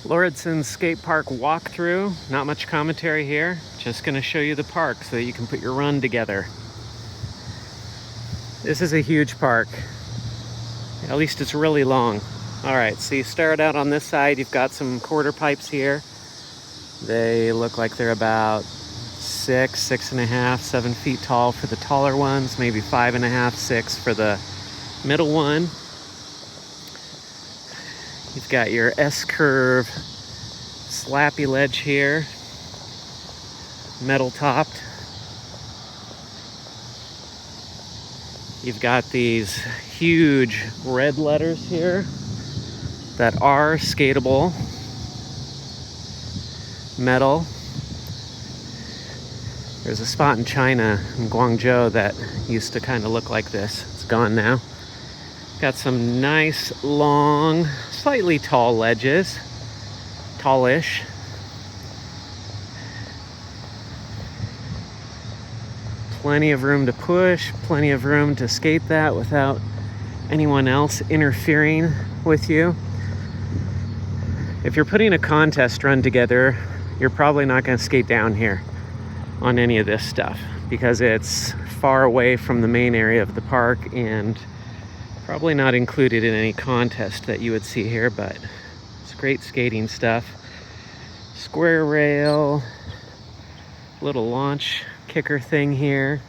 Lauridsen Skatepark walkthrough. Not much commentary here. Just gonna show you the park so that you can put your run together. This is a huge park. At least it's really long. All right, so you start out on this side. You've got some quarter pipes here. They look like they're about 6.5, 7 feet tall for the taller ones, maybe 5.5, 6 for the middle one. You've got your S-curve slappy ledge here, metal topped. You've got these huge red letters here that are skatable, metal. There's a spot in China, in Guangzhou, that used to kind of look like this. It's gone now. Got some nice, long, slightly tall ledges, tallish. Plenty of room to push, plenty of room to skate that without anyone else interfering with you. If you're putting a contest run together, you're probably not going to skate down here on any of this stuff because it's far away from the main area of the park and probably not included in any contest that you would see here, but it's great skating stuff. Square rail, little launch kicker thing here.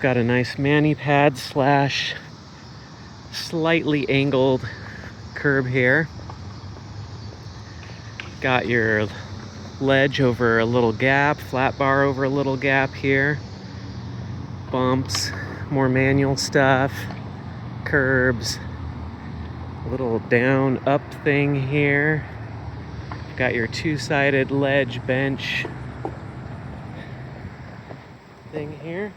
Got a nice mani pad slash slightly angled curb here. Got your ledge over a little gap, flat bar over a little gap here. Bumps, more manual stuff, curbs, little down up thing here. Got your two-sided ledge bench thing here.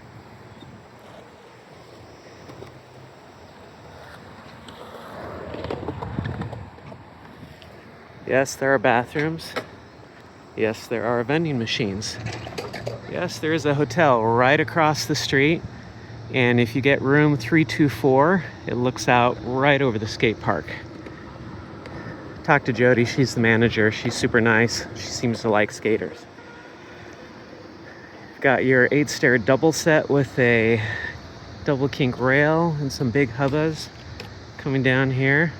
Yes, there are bathrooms. Yes, there are vending machines. Yes, there is a hotel right across the street. And if you get room 324, it looks out right over the skate park. Talk to Jody, she's the manager. She's super nice. She seems to like skaters. Got your 8-stair double set with a double kink rail and some big hubbas coming down here.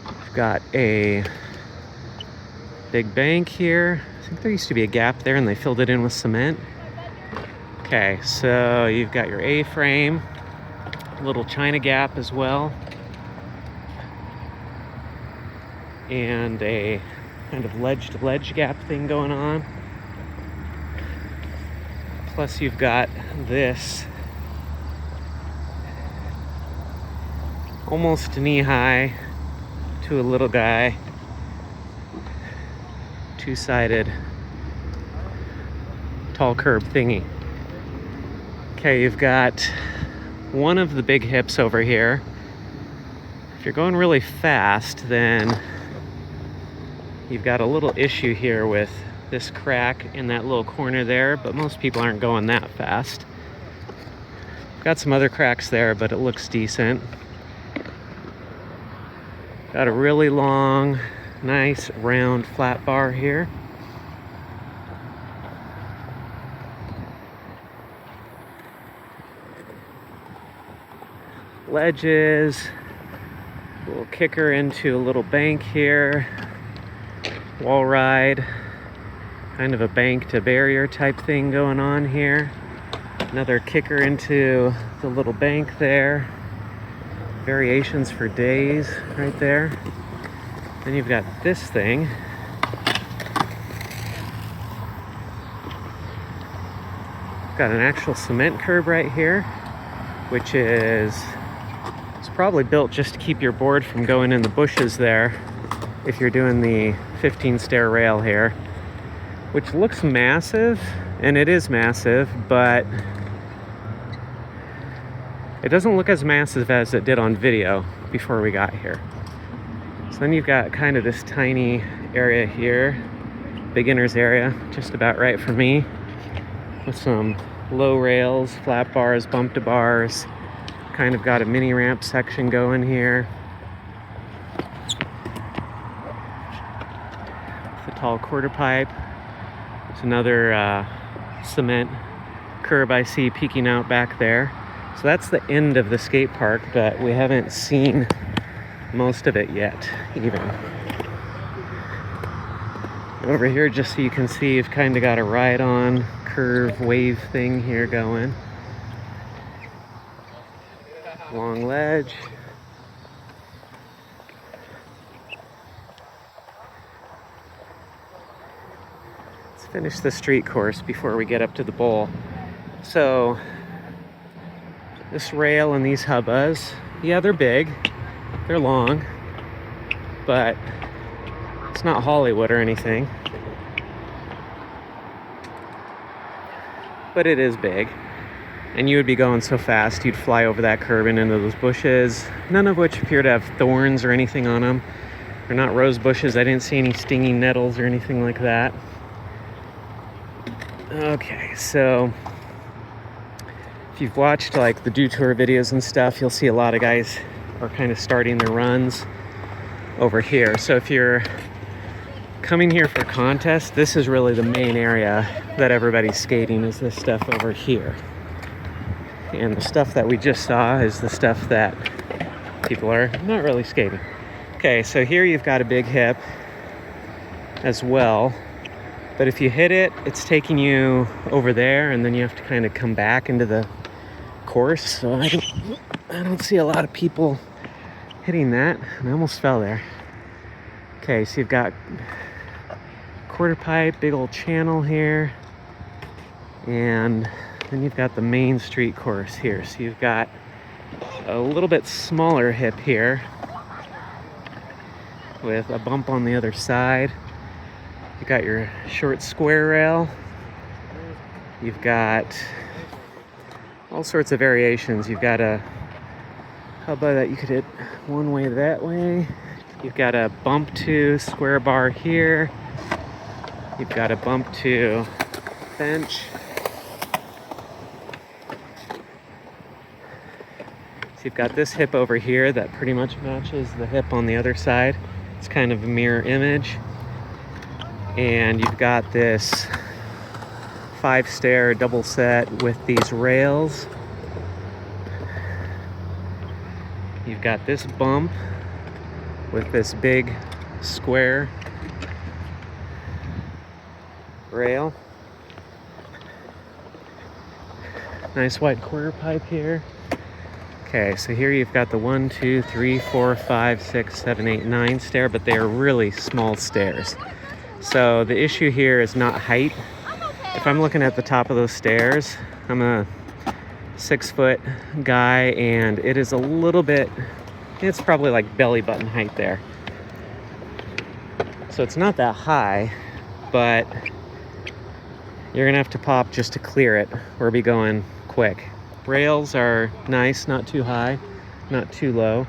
We've got a big bank here. I think there used to be a gap there and they filled it in with cement. Okay, so you've got your A-frame, little China gap as well, and a kind of ledge-to-ledge gap thing going on. Plus you've got this almost knee-high to a little guy, two-sided tall curb thingy. Okay, you've got one of the big hips over here. If you're going really fast, then you've got a little issue here with this crack in that little corner there, but most people aren't going that fast. Got some other cracks there, but it looks decent. Got a really long, nice, round, flat bar here. Ledges, a little kicker into a little bank here, wall ride, kind of a bank to barrier type thing going on here. Another kicker into the little bank there. Variations for days right there. Then you've got this thing. Got an actual cement curb right here, which is probably built just to keep your board from going in the bushes there if you're doing the 15-stair rail here, which looks massive, and it is massive, but it doesn't look as massive as it did on video before we got here. So then you've got kind of this tiny area here, beginner's area, just about right for me, with some low rails, flat bars, bump to bars, kind of got a mini ramp section going here. The tall quarter pipe. There's another cement curb I see peeking out back there. So that's the end of the skate park, but we haven't seen most of it yet, even. Over here, just so you can see, you've kind of got a ride-on curve wave thing here going. Long ledge. Let's finish the street course before we get up to the bowl. So, this rail and these hubbas, yeah, they're big, they're long, but it's not Hollywood or anything. But it is big. And you would be going so fast, you'd fly over that curb and into those bushes, none of which appear to have thorns or anything on them. They're not rose bushes. I didn't see any stinging nettles or anything like that. Okay, so if you've watched like the Dew Tour videos and stuff, you'll see a lot of guys are kind of starting their runs over here. So if you're coming here for a contest, this is really the main area that everybody's skating, is this stuff over here. And the stuff that we just saw is the stuff that people are not really skating. Okay, so here you've got a big hip as well. But if you hit it, it's taking you over there, and then you have to kind of come back into the course. So I don't see a lot of people hitting that. And I almost fell there. Okay, so you've got quarter pipe, big old channel here. And then you've got the main street course here. So you've got a little bit smaller hip here with a bump on the other side. You've got your short square rail. You've got all sorts of variations. You've got a hubba that you could hit one way that way. You've got a bump to square bar here. You've got a bump to bench. So you've got this hip over here that pretty much matches the hip on the other side. It's kind of a mirror image. And you've got this 5-stair double set with these rails. You've got this bump with this big square rail. Nice wide quarter pipe here. Okay, so here you've got the 1, 2, 3, 4, 5, 6, 7, 8, 9 stair, but they are really small stairs. So the issue here is not height. If I'm looking at the top of those stairs, I'm a 6-foot guy, and it is a little bit, it's probably like belly button height there. So it's not that high, but you're gonna have to pop just to clear it or be going quick. Rails are nice, not too high, not too low.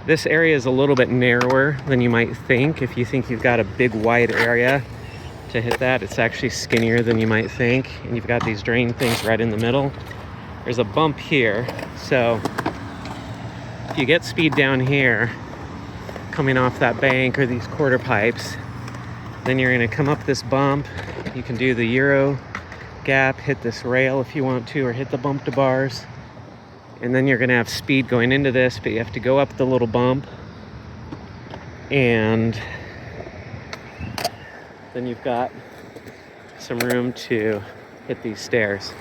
This area is a little bit narrower than you might think. If you think you've got a big wide area to hit that, it's actually skinnier than you might think. And you've got these drain things right in the middle. There's a bump here. So if you get speed down here, coming off that bank or these quarter pipes, then you're gonna come up this bump. You can do the Euro gap, hit this rail if you want to, or hit the bump to bars. And then you're gonna have speed going into this, but you have to go up the little bump. And then you've got some room to hit these stairs.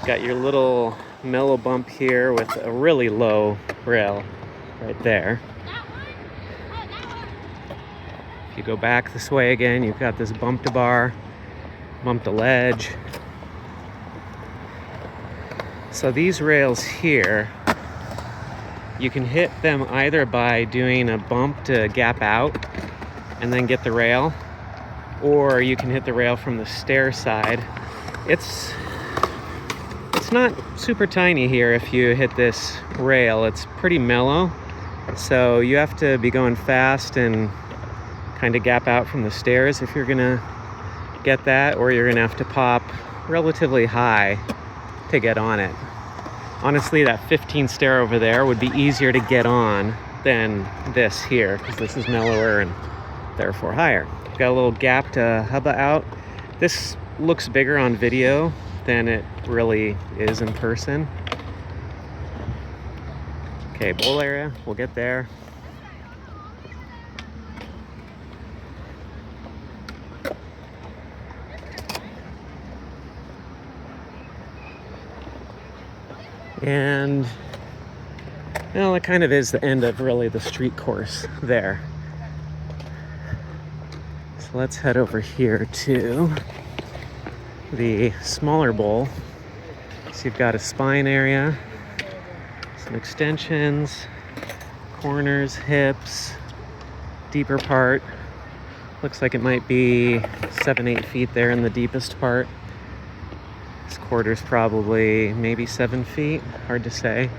Got your little mellow bump here with a really low rail right there. If you go back this way again, you've got this bump to bar, bump to ledge. So these rails here, you can hit them either by doing a bump to gap out and then get the rail, or you can hit the rail from the stair side. It's not super tiny here if you hit this rail. It's pretty mellow, so you have to be going fast and kind of gap out from the stairs if you're gonna get that, or you're gonna have to pop relatively high to get on it. Honestly, that 15 stair over there would be easier to get on than this here, because this is mellower and therefore higher. Got a little gap to hubba out. This looks bigger on video than it really is in person. Okay, bowl area, we'll get there. And well, it kind of is the end of really the street course there. So let's head over here to the smaller bowl. So you've got a spine area, some extensions, corners, hips, deeper part. Looks like it might be 7-8 feet there in the deepest part. This quarter's probably maybe 7 feet, hard to say.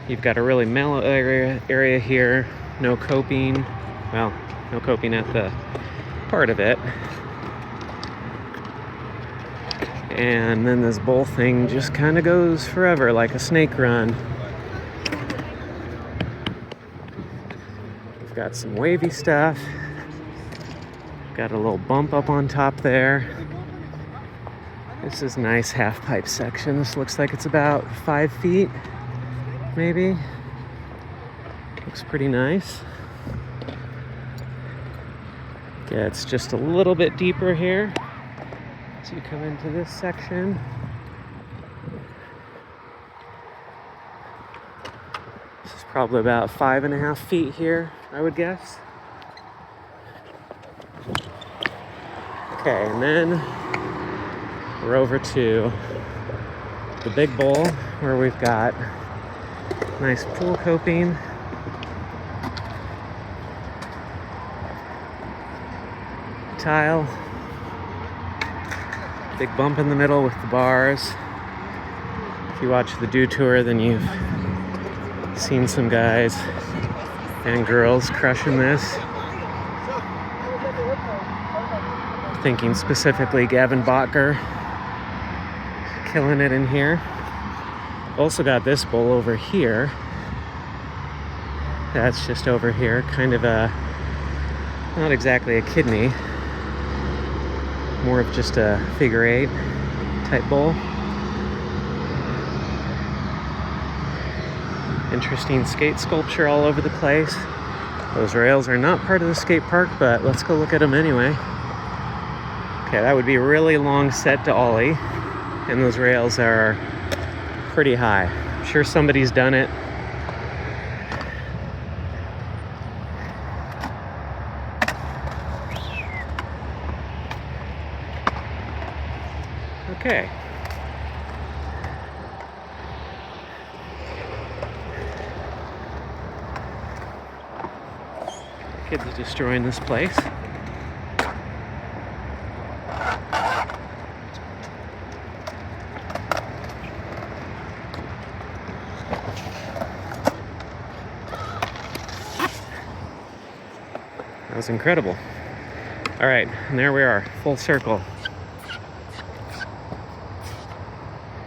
You've got a really mellow area here, no coping. Well, no coping at the part of it. And then this bowl thing just kind of goes forever, like a snake run. We've got some wavy stuff. Got a little bump up on top there. This is a nice half pipe section. This looks like it's about 5 feet, maybe. Looks pretty nice. Gets just a little bit deeper here. So you come into this section. This is probably about 5.5 feet here, I would guess. Okay, and then we're over to the big bowl where we've got nice pool coping. Tile. Big bump in the middle with the bars. If you watch the Dew Tour, then you've seen some guys and girls crushing this. Thinking specifically Gavin Botker. Killing it in here. Also got this bowl over here. That's just over here, kind of a, not exactly a kidney, more of just a figure 8 type bowl. Interesting skate sculpture all over the place. Those rails are not part of the skate park, but let's go look at them anyway. Okay, that would be a really long set to ollie. And those rails are pretty high. I'm sure somebody's done it. Okay. Kids are destroying this place. That was incredible. All right, and there we are, full circle.